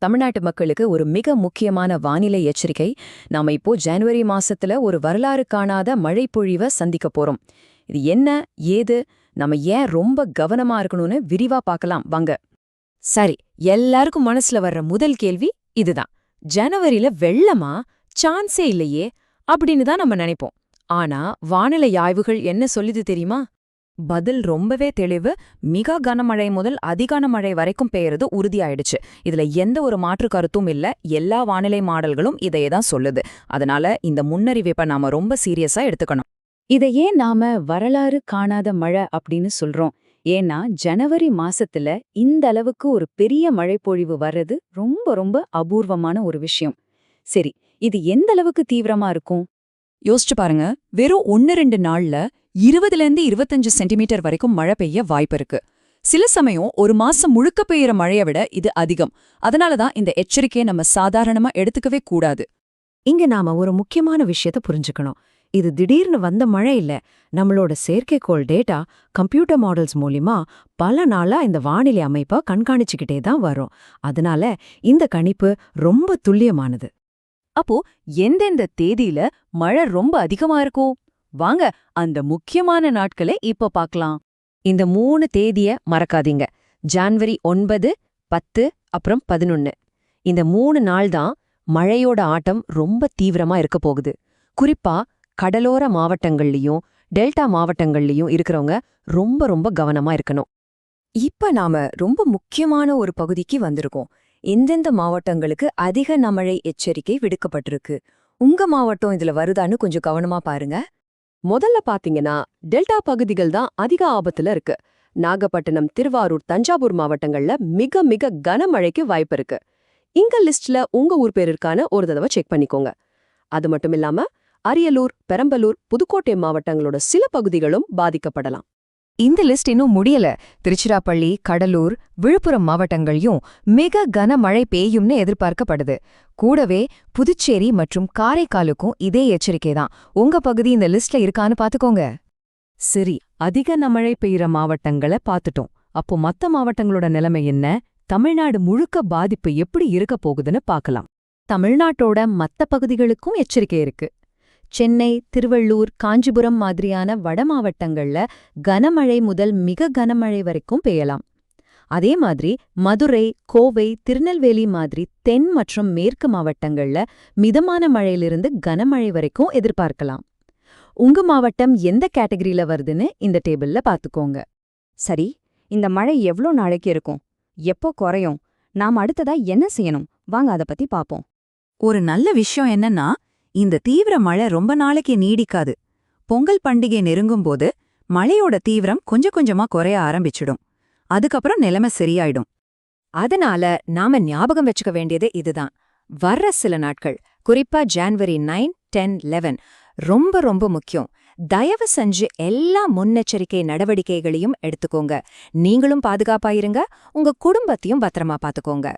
தமிழ்நாட்டு மக்களுக்கு ஒரு மிக முக்கியமான வானிலை எச்சரிக்கை. நாம இப்போ ஜனவரி மாசத்துல ஒரு வரலாறு காணாத மழைப்பொழிவை சந்திக்க போறோம். இது என்ன, ஏது, நம்ம ஏன் ரொம்ப கவனமா இருக்கணும்னு விரிவா பார்க்கலாம் வாங்க. சரி, எல்லாருக்கும் மனசுல வர்ற முதல் கேள்வி இதுதான். ஜனவரியில வெள்ளமா? சான்ஸே இல்லையே அப்படின்னு தான் நம்ம நினைப்போம். ஆனா வானிலை ஆய்வுகள் என்ன சொல்லுது தெரியுமா? பதில் ரொம்பவே தெளிவு. மிக கனமழை முதல் அதிகனமழை வரைக்கும் பெய்யறது உறுதியாயிடுச்சு. இதுல எந்த ஒரு மாற்று கருத்தும் இல்ல. எல்லா வானிலை மாடல்களும் இதையே தான் சொல்லுது. அதனால இந்த முன்னறிவிப்பை நாம ரொம்ப சீரியஸா எடுத்துக்கணும். இதை ஏன் நாம வரலாறு காணாத மழை அப்படின்னு சொல்றோம்? ஏன்னா ஜனவரி மாசத்துல இந்த அளவுக்கு ஒரு பெரிய மழைப்பொழிவு வர்றது ரொம்ப ரொம்ப அபூர்வமான ஒரு விஷயம். சரி, இது எந்த அளவுக்கு தீவிரமா இருக்கும்? யோசிச்சு பாருங்க. வெறும் 1-2 நாள்ல 20லேருந்து 25 சென்டிமீட்டர் வரைக்கும் மழை பெய்ய வாய்ப்பு இருக்கு. சில சமயம் ஒரு மாசம் முழுக்க பெய்யற மழையை விட இது அதிகம். அதனாலதான் இந்த எச்சரிக்கையை நம்ம சாதாரணமா எடுத்துக்கவே கூடாது. இங்க நாம ஒரு முக்கியமான விஷயத்த புரிஞ்சுக்கணும். இது திடீர்னு வந்த மழை இல்ல. நம்மளோட செயற்கைக்கோள் டேட்டா, கம்ப்யூட்டர் மாடல்ஸ் மூலியமா பல நாளா இந்த வானிலை அமைப்பை கண்காணிச்சுக்கிட்டே தான் வரும். அதனால இந்த கணிப்பு ரொம்ப துல்லியமானது. அப்போ எந்தெந்த தேதியில மழை ரொம்ப அதிகமா இருக்கும்? வாங்க அந்த முக்கியமான நாட்களை இப்ப பார்க்கலாம். இந்த 3 தேதிய மறக்காதீங்க. ஜனவரி 9, 10 அப்புறம் 11. இந்த 3 நாள் தான் மழையோட ஆட்டம் ரொம்ப தீவிரமா இருக்க போகுது. குறிப்பா கடலோர மாவட்டங்கள்லயும் டெல்டா மாவட்டங்கள்லயும் இருக்கிறவங்க ரொம்ப ரொம்ப கவனமா இருக்கணும். இப்ப நாம ரொம்ப முக்கியமான ஒரு பகுதிக்கு வந்திருக்கோம். எந்தெந்த மாவட்டங்களுக்கு அதிக நமழை எச்சரிக்கை விடுக்கப்பட்டிருக்கு? உங்க மாவட்டம் இதுல வருதான்னு கொஞ்சம் கவனமா பாருங்க. முதல்ல பாத்தீங்கன்னா டெல்டா பகுதிகள் தான் அதிக ஆபத்துல இருக்கு. நாகப்பட்டினம், திருவாரூர், தஞ்சாவூர் மாவட்டங்கள்ல மிக மிக கனமழைக்கு வாய்ப்பு இருக்கு. இங்க லிஸ்ட்ல உங்க ஊர் பேர் இருக்கான ஒரு தடவை செக் பண்ணிக்கோங்க. அது மட்டும் இல்லாம அரியலூர், பெரம்பலூர், புதுக்கோட்டை மாவட்டங்களோட சில பகுதிகளும் பாதிக்கப்படலாம். இந்த லிஸ்ட் இன்னும் முடியல. திருச்சிராப்பள்ளி, கடலூர், விழுப்புரம் மாவட்டங்களையும் மிக கனமழை பெய்யும்னு எதிர்பார்க்கப்படுது. கூடவே புதுச்சேரி மற்றும் காரைக்காலுக்கும் இதே எச்சரிக்கை தான். உங்க பகுதி இந்த லிஸ்ட்ல இருக்கான்னு பாத்துக்கோங்க. சரி, அதிக நமழை பெய்யுற மாவட்டங்களை பாத்துட்டோம். அப்போ மத்த மாவட்டங்களோட நிலைமை என்ன? தமிழ்நாடு முழுக்க பாதிப்பு எப்படி இருக்க போகுதுன்னு பார்க்கலாம். தமிழ்நாட்டோட மத்த பகுதிகளுக்கும் எச்சரிக்கை இருக்கு. சென்னை, திருவள்ளூர், காஞ்சிபுரம் மாதிரியான வட மாவட்டங்கள்ல கனமழை முதல் மிக கனமழை வரைக்கும் பெய்யலாம். அதே மாதிரி மதுரை, கோவை, திருநெல்வேலி மாதிரி தென் மற்றும் மேற்கு மாவட்டங்கள்ல மிதமான மழையிலிருந்து கனமழை வரைக்கும் எதிர்பார்க்கலாம். உங்க மாவட்டம் எந்த கேட்டகரியில வருதுன்னு இந்த டேபிள்ல பாத்துக்கோங்க. சரி, இந்த மழை எவ்ளோ நாளைக்கு இருக்கும்? எப்போ குறையும்? நாம் அடுத்ததா என்ன செய்யணும்? வாங்க அதை பத்தி பாப்போம். ஒரு நல்ல விஷயம் என்னன்னா, இந்த தீவிர மழை ரொம்ப நாளைக்கு நீடிக்காது. பொங்கல் பண்டிகை நெருங்கும்போது மழையோட தீவிரம் கொஞ்சம் கொஞ்சமா குறைய ஆரம்பிச்சிடும். அதுக்கப்புறம் நிலைமை சரியாயிடும். அதனால நாம ஞாபகம் வச்சுக்க வேண்டியது இதுதான். வர்ற சில நாட்கள், குறிப்பா ஜனவரி 9, 10, 11 ரொம்ப ரொம்ப முக்கியம். தயவு செஞ்சு எல்லா முன்னெச்சரிக்கை நடவடிக்கைகளையும் எடுத்துக்கோங்க. நீங்களும் பாதுகாப்பா இருங்க, உங்க குடும்பத்தையும் பத்திரமா பாத்துக்கோங்க.